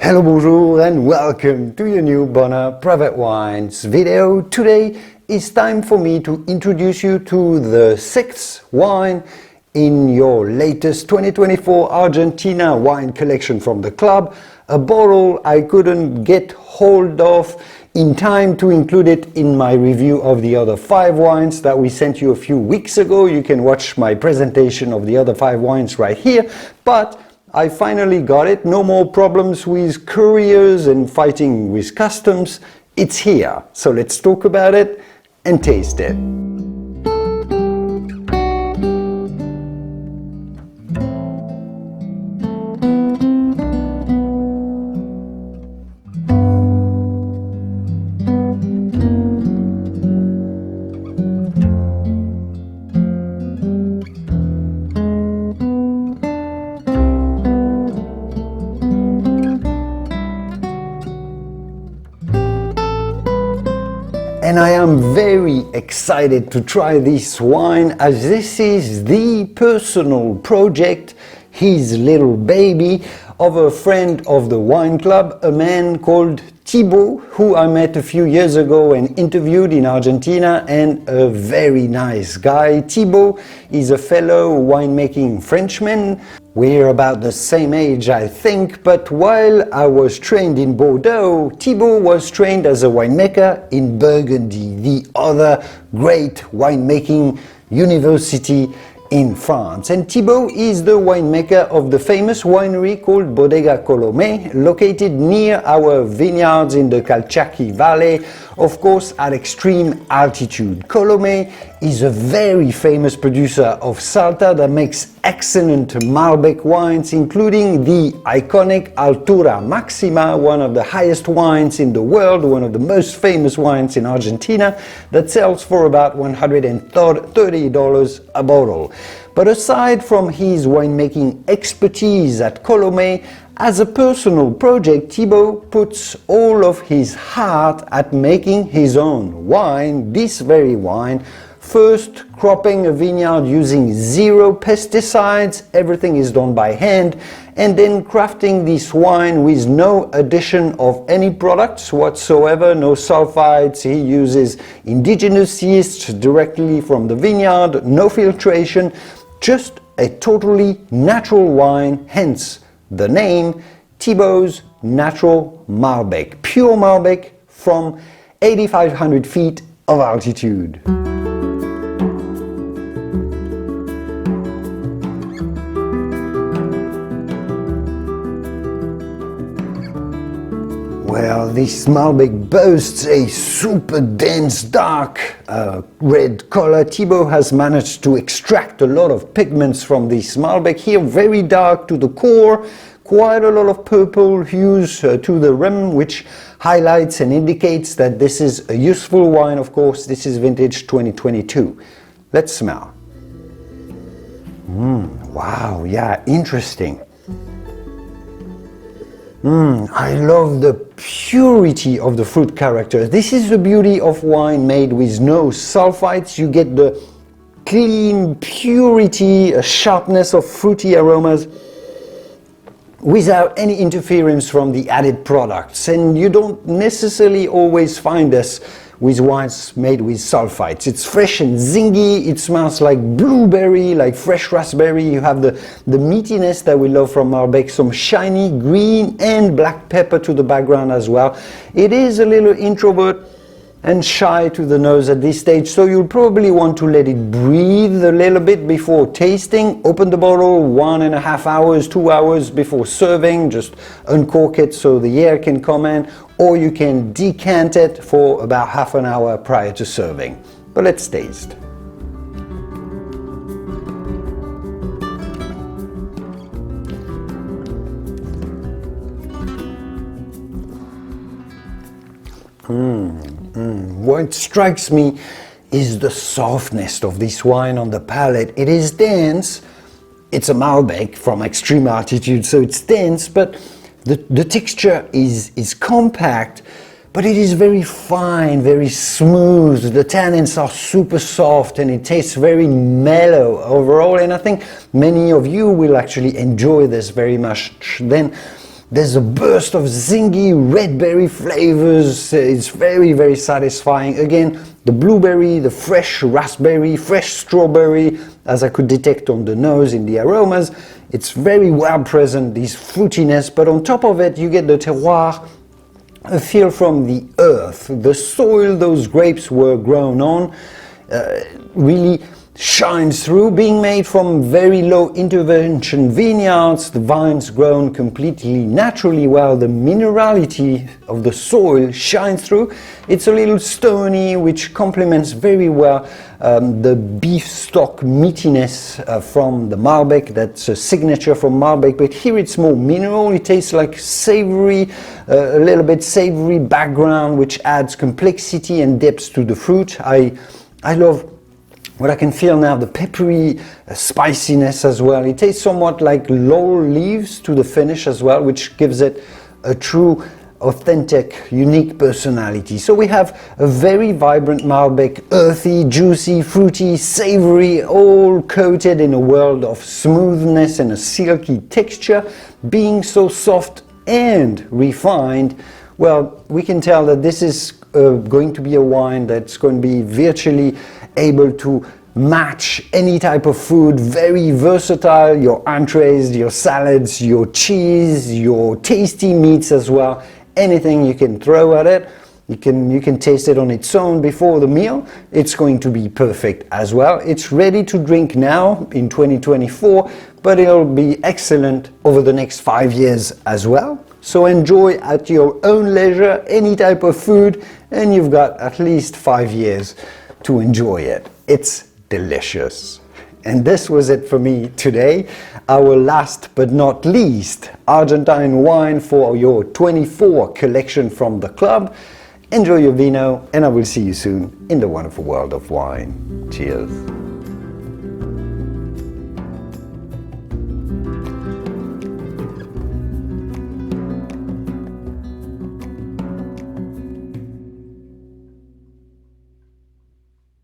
Hello, bonjour and welcome to your new Bonner Private Wines video. Today it's time for me to introduce you to the sixth wine in your latest 2024 Argentina Wine Collection from the club. A bottle I couldn't get hold of in time to include it in my review of the other 5 wines that we sent you a few weeks ago. You can watch my presentation of the other 5 wines right here, but I finally got it. No more problems with couriers and fighting with customs. It's here. So let's talk about it and taste it. And I am very excited to try this wine, as this is the personal project, his little baby, of a friend of the wine club, a man called Thibault, who I met a few years ago and interviewed in Argentina, and a very nice guy. Thibault is a fellow winemaking Frenchman. We're about the same age, I think, but while I was trained in Bordeaux, Thibault was trained as a winemaker in Burgundy, the other great winemaking university in France. And Thibault is the winemaker of the famous winery called Bodega Colomé, located near our vineyards in the Calchaquí Valley, of course at extreme altitude. Colomé is a very famous producer of Salta that makes excellent Malbec wines, including the iconic Altura Maxima, one of the highest wines in the world, one of the most famous wines in Argentina, that sells for about $130 a bottle. But aside from his winemaking expertise at Colomé, as a personal project, Thibault puts all of his heart at making his own wine, this very wine, first cropping a vineyard using 0 pesticides, everything is done by hand, and then crafting this wine with no addition of any products whatsoever, no sulfites. He uses indigenous yeast directly from the vineyard, no filtration, just a totally natural wine, hence the name Thibault's Natural Malbec, pure Malbec from 8,500 feet of altitude. Well, this Malbec boasts a super dense, dark red color. Thibault has managed to extract a lot of pigments from this Malbec here, very dark to the core, quite a lot of purple hues to the rim, which highlights and indicates that this is a useful wine. Of course, this is vintage 2022. Let's smell. Wow, yeah, interesting. I love the purity of the fruit character. This is the beauty of wine made with no sulfites. You get the clean purity, a sharpness of fruity aromas without any interference from the added products. And you don't necessarily always find this with wines made with sulfites. It's fresh and zingy, it smells like blueberry, like fresh raspberry. You have the meatiness that we love from Malbec, some shiny green and black pepper to the background as well. It is a little introvert and shy to the nose at this stage, so you'll probably want to let it breathe a little bit before tasting. Open the bottle 1.5 hours, 2 hours before serving, just uncork it so the air can come in, or you can decant it for about half an hour prior to serving. But let's taste. What strikes me is the softness of this wine on the palate. It is dense. It's a Malbec from extreme altitude, so it's dense, but the texture is compact, but it is very fine, very smooth. The tannins are super soft and it tastes very mellow overall, and I think many of you will actually enjoy this very much. Then There's a burst of zingy red berry flavors. It's very, very satisfying. Again, the blueberry, the fresh raspberry, fresh strawberry, as I could detect on the nose in the aromas. It's very well present, this fruitiness, but on top of it you get the terroir, a feel from the earth, the soil those grapes were grown on, really shines through. Being made from very low intervention vineyards, the vines grown completely naturally, while the minerality of the soil shines through. It's a little stony, which complements very well the beef stock meatiness from the Malbec. That's a signature from Malbec, but here it's more mineral. It tastes like savory, a little bit savory background, which adds complexity and depth to the fruit. I love what I can feel now, the peppery spiciness as well. It tastes somewhat like laurel leaves to the finish as well, which gives it a true, authentic, unique personality. So we have a very vibrant Malbec, earthy, juicy, fruity, savory, all coated in a world of smoothness and a silky texture. Being so soft and refined, well, we can tell that this is going to be a wine that's going to be virtually able to match any type of food, very versatile, your entrees, your salads, your cheese, your tasty meats as well. Anything you can throw at it, you can taste it on its own before the meal. It's going to be perfect as well. It's ready to drink now in 2024, but it'll be excellent over the next 5 years as well. So enjoy at your own leisure any type of food, and you've got at least 5 years to enjoy it. It's delicious. And this was it for me today. Our last but not least Argentine wine for your 24 collection from the club. Enjoy your vino, and I will see you soon in the wonderful world of wine. Cheers.